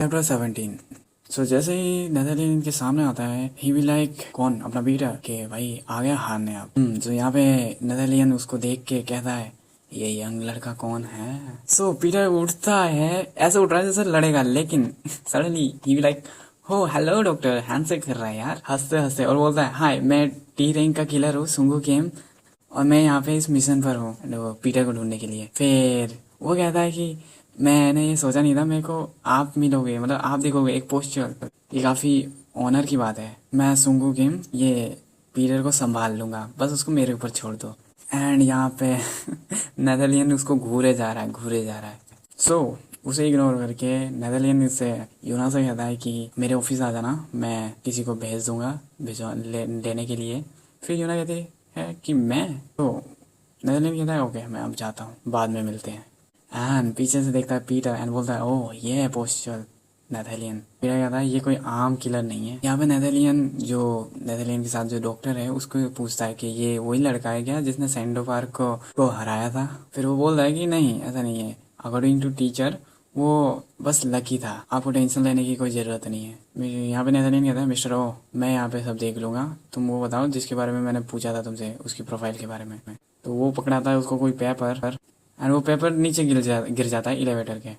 Chapter 17। सो जैसे ही Netherland के सामने आता है ही भी लाइक कौन अपना पीटर के भाई आ गया हारने अब। तो यहाँ पे नेदरलैंड उसको देख के कहता है ये यंग लड़का कौन है। सो पीटर उठता है, ऐसे उठ रहा है जैसे लड़ेगा, लेकिन सडनली ही भी लाइक हो हेलो डॉक्टर, हैंडशेक कर रहा है यार हंसते हंसते, और बोलता है हाय मैं टी रैंक का किलर हूँ सुंगू केम, और मैं यहाँ पे इस मिशन पर हूँ पीटर को ढूंढने के लिए। फिर वो कहता है कि मैंने ये सोचा नहीं था मेरे को आप मिलोगे, मतलब आप देखोगे एक पोस्चर, ये काफ़ी ऑनर की बात है। मैं सुंगू किम ये पीटर को संभाल लूंगा, बस उसको मेरे ऊपर छोड़ दो। एंड यहाँ पे नेदरलैंड उसको घूरे जा रहा है। सो उसे इग्नोर करके नेदरलैंड से यूना से कहता है कि मेरे ऑफिस आ जाना, मैं किसी को भेज दूंगा लेने के लिए। फिर यूना कहती है कि मैं तो नेदरलैंड कहता है ओके मैं अब जाता हूँ, बाद में मिलते हैं। एंड पीछे से देखता है पीटर एंड बोलता है ओह ये है पोस्चर नेदरलैंड। पीटर कहता है ये कोई आम किलर नहीं है। यहाँ पे नेदरलैंड के साथ जो डॉक्टर है उसको पूछता है कि ये वही लड़का है क्या जिसने सेंडो पार्क को हराया था। फिर वो बोलता है कि नहीं ऐसा नहीं है, अकॉर्डिंग टू टीचर वो बस लकी था, आपको टेंशन लेने की कोई ज़रूरत नहीं है। यहाँ पे नेदरलैंड कहता है मिस्टर ओ मैं यहाँ पे सब देख लूँगा, तुम वो बताओ जिसके बारे में मैंने पूछा था तुमसे, उसकी प्रोफाइल के बारे में। तो वो पकड़ाता है उसको कोई पेपर, एंड वो पेपर नीचे गिर जाता है एलिवेटर के।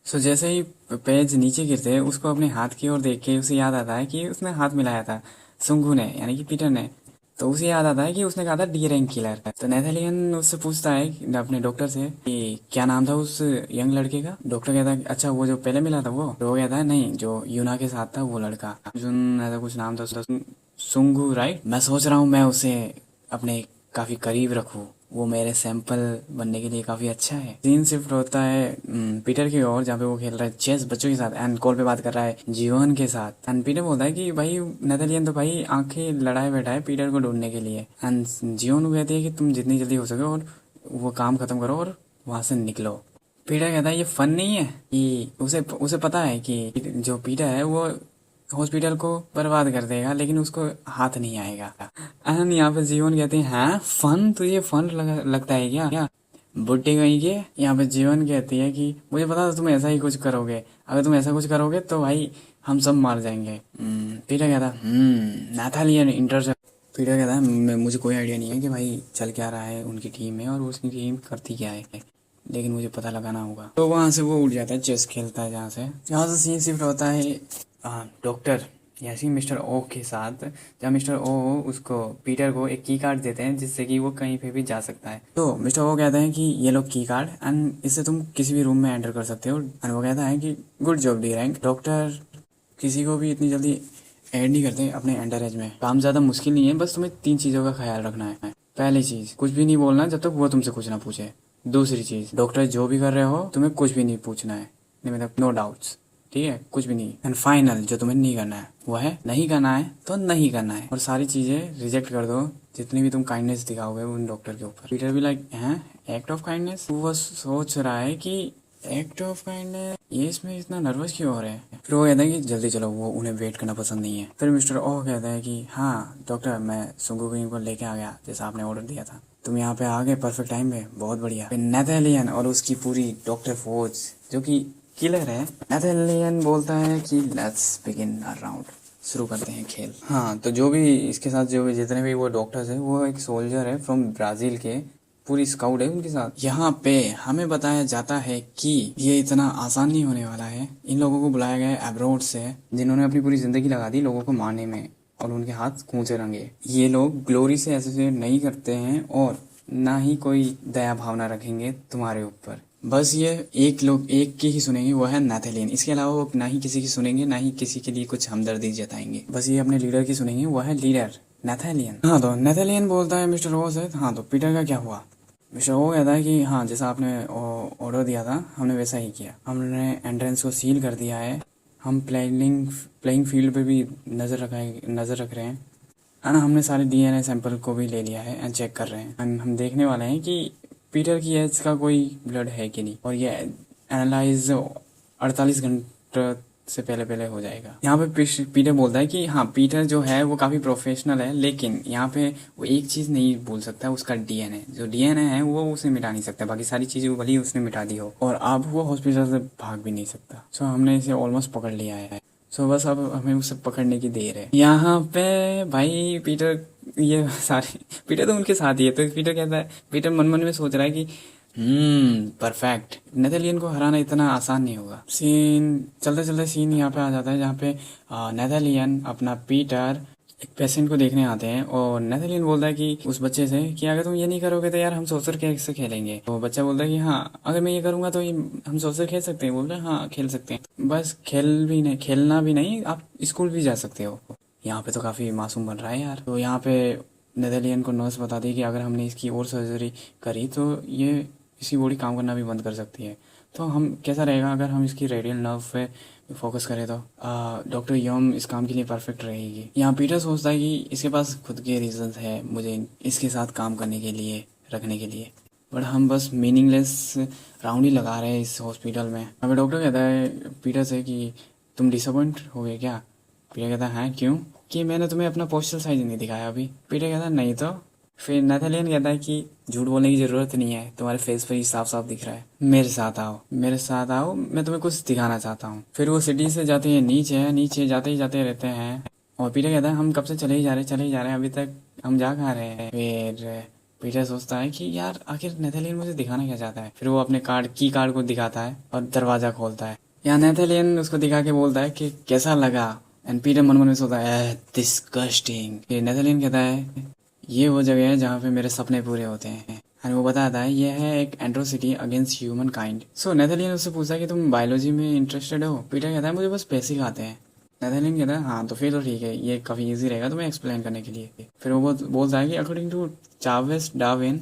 सो जैसे ही पेज नीचे गिरते हैं उसको अपने हाथ की ओर देख के उसे याद आता है कि उसने हाथ मिलाया था सुंगू ने, यानी कि पीटर ने। तो उसे याद आता है कि उसने कहा था डी रैंक किलर। तो नेथलियन उससे पूछता है अपने डॉक्टर से कि क्या नाम था उस यंग लड़के का। डॉक्टर कहता है अच्छा वो जो पहले मिला था वो। तो वो कहता है नहीं जो यूना के साथ था वो लड़का, जुन ऐसा कुछ नाम था उसका, सुंगू राइट। मैं सोच रहा हूँ मैं उसे अपने काफी करीब रखूँ, वो मेरे सैंपल बनने के लिए काफी अच्छा है। सीन शिफ्ट होता है पीटर की ओर जहाँ पे वो खेल रहा है चेस बच्चों के साथ एंड कॉल पे बात कर रहा है जीवन के साथ। एंड पीटर बोलता है कि भाई नेदरलैंड तो भाई आंखें लड़ाए बैठा है पीटर को ढूंढने के लिए। एंड जीवन को कहती है कि तुम जितनी जल्दी हो सके और वो काम खत्म करो और वहां से निकलो। पीटर कहता है ये फन नहीं है कि उसे पता है कि जो पीटर है वो हॉस्पिटल को बर्बाद कर देगा लेकिन उसको हाथ नहीं आएगा। एंड यहाँ पे जीवन कहते हैं हाँ फन, तुझे फन लगता है क्या बुढ़ी गई के। यहाँ पे जीवन कहती है कि मुझे पता था तुम ऐसा ही कुछ करोगे, अगर तुम ऐसा कुछ करोगे तो भाई हम सब मार जाएंगे। पीटर कहता नाथालियन इंटर। पीटर कहता है मुझे कोई आइडिया नहीं है कि भाई चल क्या रहा है उनकी टीम में और उसकी टीम करती क्या है, लेकिन मुझे पता लगाना होगा। तो वहां से वो उठ जाता है, चेस खेलता है जहाँ से सीन शिफ्ट होता है डॉक्टर यासी मिस्टर ओ के साथ, जहाँ मिस्टर ओ उसको पीटर को एक की कार्ड देते हैं जिससे कि वो कहीं पे भी जा सकता है। तो मिस्टर ओ कहते हैं कि ये लो की कार्ड एंड इससे तुम किसी भी रूम में एंटर कर सकते हो। एंड वो कहता है कि good job D rank. Doctor किसी को भी इतनी जल्दी ऐड नहीं करते अपने अंडर एज में, काम ज्यादा मुश्किल नहीं है, बस तुम्हें 3 चीजों का ख्याल रखना है। पहली चीज कुछ भी नहीं बोलना जब तक वो तुमसे कुछ ना पूछे। दूसरी चीज डॉक्टर जो भी कर रहे हो तुम्हें कुछ भी नहीं पूछना है, नहीं मतलब नो डाउट्स, ठीक है कुछ भी नहीं। एंड फाइनल जो तुम्हें नहीं करना है वो है नहीं करना है तो नहीं करना है, और सारी चीजें रिजेक्ट कर दो जितनी भी तुम काइंडनेस दिखाओगे उन डॉक्टर के ऊपर। पीटर भी लाइक हैं एक्ट ऑफ काइंडनेस, वो सोच रहा है कि एक्ट ऑफ काइंडनेस ये इसमें इतना नर्वस क्यों हो रहे हैं। फिर वो कहता है कि जल्दी चलो, वो उन्हें वेट करना पसंद नहीं है। फिर मिस्टर ओह कहता है कि हाँ डॉक्टर मैं सुंगू किंग को लेके आ गया जैसा आपने ऑर्डर दिया था, तुम यहाँ पे आ गए परफेक्ट टाइम पे, बहुत बढ़िया। फिर नेथलियन और उसकी पूरी डॉक्टर फोर्स जो कि किलर है, नेथलियन बोलता है कि लेट्स बिगिन अ राउंड, शुरू करते हैं खेल। हाँ तो जो भी इसके साथ जो भी जितने भी वो डॉक्टर्स है वो एक सोल्जर है फ्रॉम ब्राजील के, पूरी स्काउट है उनके साथ। यहाँ पे हमें बताया जाता है कि ये इतना आसान नहीं होने वाला है। इन लोगों को बुलाया गया है अब्रोड से जिन्होंने अपनी पूरी जिंदगी लगा दी लोगों को मारने में और उनके हाथ खून से रंगे। ये लोग ग्लोरी से एसोसिएट नहीं करते हैं और ना ही कोई दया भावना रखेंगे तुम्हारे ऊपर। बस ये एक की ही सुनेंगे, वो है नेथलियन। इसके अलावा वो ना ही किसी की सुनेंगे ना ही किसी के लिए कुछ हमदर्दी जताएंगे, बस ये अपने लीडर की सुनेंगे, वो है लीडर नेथलियन। हाँ तो नेथलियन बोलता है मिस्टर ओ से हाँ तो पीटर का क्या हुआ। मिस्टर ओ कहता है कि हाँ जैसा आपने ऑर्डर दिया था हमने वैसा ही किया, हमने एंट्रेंस को सील कर दिया है, हम प्लेइंग फील्ड पे भी नज़र रख रहे हैं एंड हमने सारे डीएनए सैंपल को भी ले लिया है एंड चेक कर रहे हैं एंड हम देखने वाले हैं कि पीटर की एज का कोई ब्लड है कि नहीं, और ये एनालाइज 48 घंटे से पहले पहले हो जाएगा। यहाँ पे पीटर बोलता है कि हाँ पीटर जो है वो काफी प्रोफेशनल है, लेकिन यहाँ पे वो एक चीज नहीं भूल सकता, उसका डीएनए। जो डीएनए है वो उसे मिटा नहीं सकता, बाकी सारी चीजें भले ही उसने मिटा दी हो, और अब वो हॉस्पिटल से भाग भी नहीं सकता। सो हमने इसे ऑलमोस्ट पकड़ लिया है। सो बस अब हमें उसे पकड़ने की देर है। यहाँ पे भाई पीटर, ये सारे पीटर तो उनके साथ ही है, तो पीटर कहता है, पीटर मन मन में सोच रहा है कि परफेक्ट, नेदरलैंड को हराना इतना आसान नहीं होगा। सीन चलते चलते सीन यहाँ पे आ जाता है जहाँ पे नेदरलैंड अपना पीटर एक पेशेंट को देखने आते हैं, और नेदरलैंड बोलता है कि उस बच्चे से कि अगर तुम ये नहीं करोगे तो यार हम सोचर कैसे खेलेंगे। तो बच्चा बोलता है कि हाँ अगर मैं ये करूंगा तो हम सोचर खेल सकते हैं। बोल रहे हैं हाँ खेल सकते हैं, बस खेलना भी नहीं, आप स्कूल भी जा सकते हो। यहाँ पे तो काफी मासूम बन रहा है यार। तो यहाँ पे नेदरलैंड को नर्स बताती है कि अगर हमने इसकी और सर्जरी करी तो ये इसकी बॉडी काम करना भी बंद कर सकती है। तो हम कैसा रहेगा अगर हम इसकी रेडियल नर्व पे फोकस करें, तो डॉक्टर यम इस काम के लिए परफेक्ट रहेगी। यहाँ पीटर सोचता है कि इसके पास खुद के रीजंस है मुझे इसके साथ काम करने के लिए, रखने के लिए, बट हम बस मीनिंगलेस राउंड ही लगा रहे हैं इस हॉस्पिटल में। अभी डॉक्टर कहता है पीटर से कि तुम डिसअपॉइंट हो गए क्या? पीटर कहता है क्यों, कि मैंने तुम्हें अपना पोस्टल साइज नहीं दिखाया अभी। पीटर कहता है नहीं तो। फिर नेथालियन कहता है कि झूठ बोलने की जरूरत नहीं है, तुम्हारे फेस पर ही साफ साफ दिख रहा है, मेरे साथ आओ, मेरे साथ आओ, मैं तुम्हें कुछ दिखाना चाहता हूँ। फिर वो सिटी से जाते हैं नीचे, नीचे जाते ही जाते रहते हैं, और पीटर कहता है हम कब से चले ही जा रहे हैं, अभी तक हम जा कहाँ रहे हैं। फिर पीटर सोचता है कि यार आखिर नेथालियन मुझे दिखाना क्या चाहता है। फिर वो अपने की कार्ड को दिखाता है और दरवाजा खोलता है। यहाँ नेथालियन उसको दिखा के बोलता है कि कैसा लगा, एंड पीटर मन मन में सोचता है डिस्गस्टिंग। फिर नेथालियन कहता है ये वो जगह है जहाँ पे मेरे सपने पूरे होते हैं, एंड वो बताता है ये है एक एट्रोसिटी अगेंस्ट ह्यूमन काइंड। सो नेथालियन उससे पूछता है कि तुम बायोलॉजी में इंटरेस्टेड हो। पीटर कहता है मुझे बस बेसिक आते हैं। नेथालियन कहता है हाँ तो फिर तो ठीक है, ये काफी इजी रहेगा तुम्हें एक्सप्लेन करने के लिए। फिर वो बोलता है कि अकॉर्डिंग टू चार्ल्स डार्विन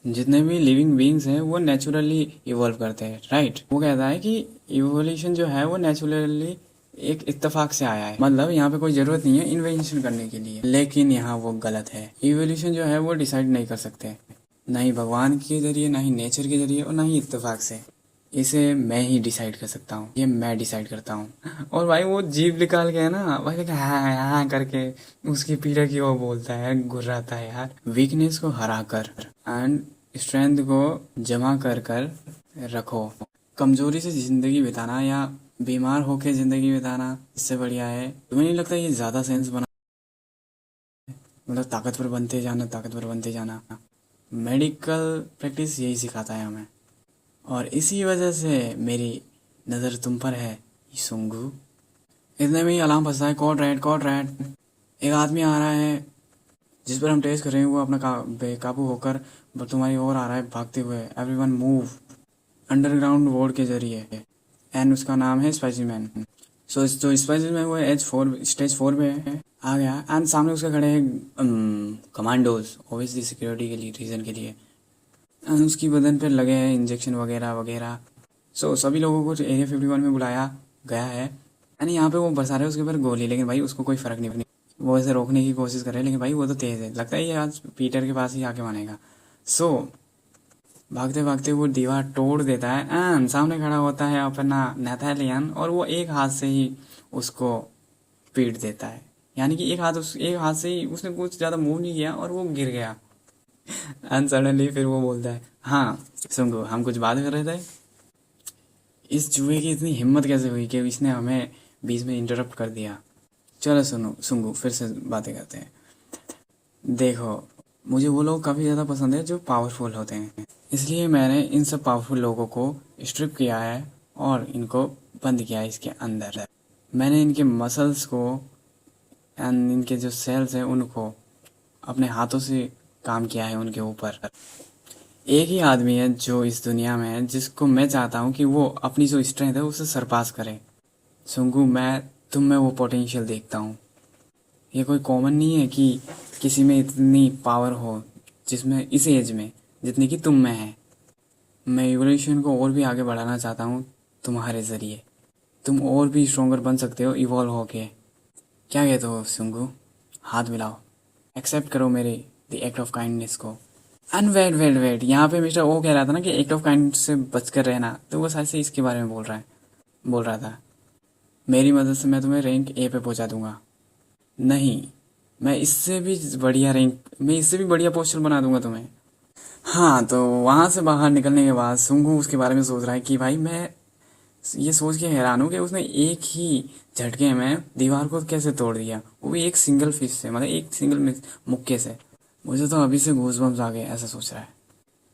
जितने भी लिविंग बींग्स हैं वो नेचुरली इवॉल्व करते हैं, राइट। वो कहता है कि इवोल्यूशन जो है वो नेचुरली एक इत्तेफाक से आया है, मतलब यहाँ पे कोई जरूरत नहीं है इन्वेंशन करने के लिए। लेकिन यहाँ वो गलत है, इवोल्यूशन जो है वो डिसाइड नहीं कर सकते, ना ही भगवान के जरिए, ना ही नेचर के जरिए, और ना ही इत्तेफाक से। इसे मैं ही डिसाइड कर सकता हूँ, ये मैं डिसाइड करता हूँ। और भाई वो जीभ निकाल के है ना भाई, हाँ करके उसकी पीड़ा की ओर बोलता है, गुर्राता है यार। वीकनेस को हरा कर एंड स्ट्रेंथ को जमा कर कर रखो। कमजोरी से जिंदगी बिताना या बीमार होके जिंदगी बिताना इससे बढ़िया है। तुम्हें नहीं लगता ये ज्यादा सेंस बना, मतलब ताकतवर बनते जाना, ताकतवर बनते जाना। मेडिकल प्रैक्टिस यही सिखाता है हमें, और इसी वजह से मेरी नज़र तुम पर है सुंगू। इतने में ही अलार्म बजता है, कॉड रेड। एक आदमी आ रहा है जिस पर हम टेस्ट कर रहे हैं, वो अपना बेकाबू होकर तुम्हारी ओर आ रहा है भागते हुए। एवरीवन मूव, अंडरग्राउंड वार्ड के जरिए, एंड उसका नाम है स्पाइसीमैन। सो जो स्पाइसीमैन वो स्टेज 4 पे है, आ गया, एंड सामने उसके खड़े हैं कमांडोज, ऑब्वियसली सिक्योरिटी के लिए, रीजन के लिए, एंड उसकी बदन पर लगे हैं इंजेक्शन वगैरह वगैरह। सो सभी लोगों को एरिया 51 में बुलाया गया है, एंड यहाँ पे वो बरसा रहे हैं उसके ऊपर गोली, लेकिन भाई उसको कोई फर्क नहीं पड़ी। वो ऐसे रोकने की कोशिश कर रहे हैं, लेकिन भाई वो तो तेज है, लगता है ये आज पीटर के पास ही आके मानेगा। सो भागते भागते वो दीवार तोड़ देता है, एंड सामने खड़ा होता है अपना नेथालियन, और वो एक हाथ से ही उसको पीट देता है। यानी कि एक हाथ से ही, उसने कुछ ज्यादा मूव नहीं किया और वो गिर गया। एंड सडनली फिर वो बोलता है हाँ सुंगू, हम कुछ बात कर रहे थे, इस जुए की इतनी हिम्मत कैसे हुई कि इसने हमें बीच में इंटरप्ट कर दिया। चलो सुनो सुंगू, फिर से बातें करते हैं। देखो मुझे वो लोग काफ़ी ज़्यादा पसंद है जो पावरफुल होते हैं, इसलिए मैंने इन सब पावरफुल लोगों को स्ट्रिप किया है और इनको बंद किया है इसके अंदर। मैंने इनके मसल्स को एंड इनके जो सेल्स हैं उनको अपने हाथों से काम किया है उनके ऊपर। एक ही आदमी है जो इस दुनिया में है जिसको मैं चाहता हूँ कि वो अपनी जो स्ट्रेंथ है उसे सरपास करे। सुंगू, मैं तुम में वो पोटेंशियल देखता हूँ। ये कोई कॉमन नहीं है कि किसी में इतनी पावर हो जिसमें इस एज में जितनी कि तुम में है। मैं इवोल्यूशन को और भी आगे बढ़ाना चाहता हूँ तुम्हारे जरिए। तुम और भी स्ट्रोंगर बन सकते हो इवॉल्व होके। क्या कहते हो सुंगू? हाथ मिलाओ, एक्सेप्ट करो मेरे द एक्ट ऑफ काइंडनेस को। एंड वेट, यहाँ पे मिस्टर ओ कह रहा था ना कि एक्ट ऑफ काइंडनेस से बचकर रहना, तो वो शायद से इसके बारे में बोल रहा था। मेरी मदद से मैं तुम्हें रैंक ए पे पहुंचा दूंगा। नहीं, मैं इससे भी बढ़िया पोस्टर बना दूंगा तुम्हें। हाँ, तो वहां से बाहर निकलने के बाद सुंगू उसके बारे में सोच रहा है कि भाई मैं ये सोच के हैरान हूँ कि उसने एक ही झटके में दीवार को कैसे तोड़ दिया, वो भी एक सिंगल फिश से, मतलब एक सिंगल मुक्के से। मुझे तो अभी से गूज़बम्स आ गए, ऐसा सोच रहा है।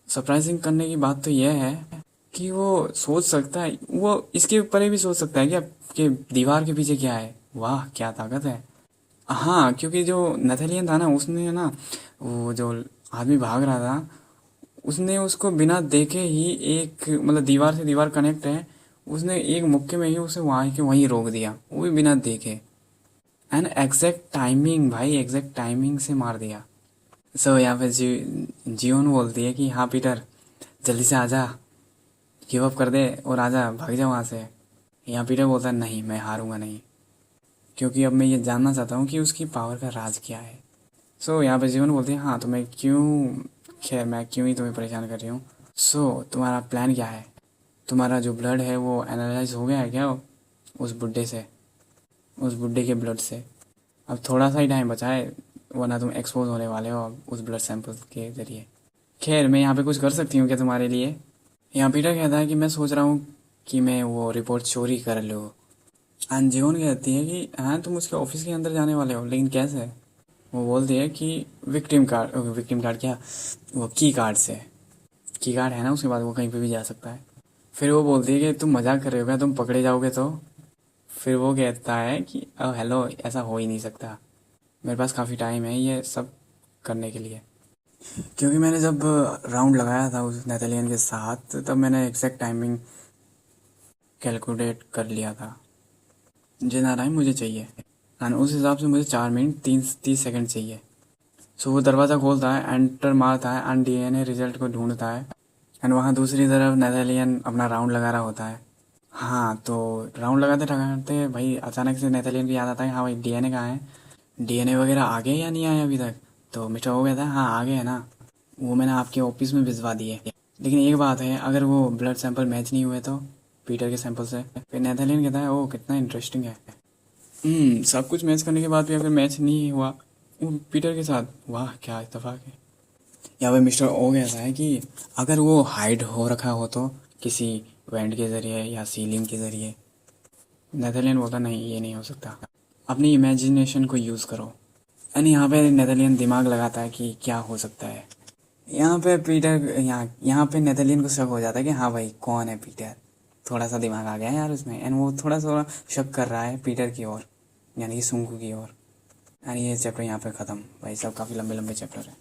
सरप्राइजिंग करने की बात तो यह है कि वो सोच सकता है, वो इसके ऊपर भी सोच सकता है क्या कि दीवार के पीछे क्या है। वाह क्या ताकत है। हाँ, क्योंकि जो नथेलियन था ना, उसने ना वो जो आदमी भाग रहा था, उसने उसको बिना देखे ही एक, मतलब दीवार से दीवार कनेक्ट है, उसने एक मुक्के में ही उसे वहीं के वहीं रोक दिया, वो भी बिना देखे। एंड एग्जैक्ट टाइमिंग भाई, एग्जैक्ट टाइमिंग से मार दिया। सो यहाँ पे जियोन बोलती है कि हाँ पीटर, जल्दी से आजा, गिव अप कर दे और आजा, भाग जा वहाँ से। यहाँ पीटर बोलता है नहीं, मैं हारूंगा नहीं, क्योंकि अब मैं ये जानना चाहता हूँ कि उसकी पावर का राज क्या है। सो यहाँ पे जीवन बोलती है हाँ तो मैं क्यों, खैर मैं क्यों ही तुम्हें परेशान कर रही हूँ। सो तुम्हारा प्लान क्या है? तुम्हारा जो ब्लड है वो एनालाइज हो गया है क्या उस बुड्ढे से, उस बुड्ढे के ब्लड से? अब थोड़ा सा ही टाइम बचा है, वरना तुम एक्सपोज होने वाले हो अब उस ब्लड सैंपल के जरिए। खैर मैं यहाँ पे कुछ कर सकती हूँ क्या तुम्हारे लिए? यहाँ पीटर कहता है कि मैं सोच रहा हूँ कि मैं वो रिपोर्ट चोरी कर लूँ। अंजुन कहती है कि हाँ तुम उसके ऑफिस के अंदर जाने वाले हो, लेकिन कैसे? वो बोलती है कि विक्टिम कार्ड क्या, वो की कार्ड से, की कार्ड है ना उसके बाद वो कहीं पे भी जा सकता है। फिर वो बोलती है कि तुम मजाक कर रहे हो क्या, तुम पकड़े जाओगे तो? फिर वो कहता है कि हेलो, ऐसा हो ही नहीं सकता, मेरे पास काफ़ी टाइम है ये सब करने के लिए। क्योंकि मैंने जब राउंड लगाया था उस नेदरलैंड के साथ, तब मैंने एग्जैक्ट टाइमिंग कैलकुलेट कर लिया था जितना टाइम मुझे चाहिए, एंड उस हिसाब से मुझे 4 मिनट 30 सेकंड चाहिए। सो वो दरवाज़ा खोलता है, एंटर मारता है एंड डीएनए रिजल्ट को ढूंढता है। एंड वहाँ दूसरी तरफ नेदरलैंड अपना राउंड लगा रहा होता है। हाँ, तो राउंड लगाते लगाते भाई अचानक से नेदरलैंड को याद आता है हाँ भाई डीएनए कहाँ है, डीएनए वगैरह आ गए या नहीं आए अभी तक? तो मिस्टर हो गया था हाँ आ गए है ना, वो मैंने आपके ऑफिस में भिजवा दिए। लेकिन एक बात है, अगर वो ब्लड सैंपल मैच नहीं हुए तो पीटर के सैंपल से? फिर नेदरलैंड कहता है ओ कितना इंटरेस्टिंग है। सब कुछ मैच करने के बाद भी अगर मैच नहीं हुआ पीटर के साथ, वाह क्या इत्तेफाक है। यहाँ पे मिस्टर ओ कहता है कि अगर वो हाइड हो रखा हो तो किसी वेंट के ज़रिए या सीलिंग के ज़रिए। नेदरलैंड बोलता नहीं ये नहीं हो सकता, अपनी इमेजिनेशन को यूज़ करो। यानी यहाँ पे नेदरलैंड दिमाग लगाता है कि क्या हो सकता है। यहाँ पे पीटर, यहाँ पे नेदरलैंड को शक हो जाता है कि हाँ भाई कौन है पीटर, थोड़ा सा दिमाग आ गया है यार उसमें, एंड वो थोड़ा सा शक कर रहा है पीटर की ओर, यानी कि सुंगू की ओर। एंड ये चैप्टर यहाँ पे ख़त्म। भाई साहब काफ़ी लंबे लंबे चैप्टर है।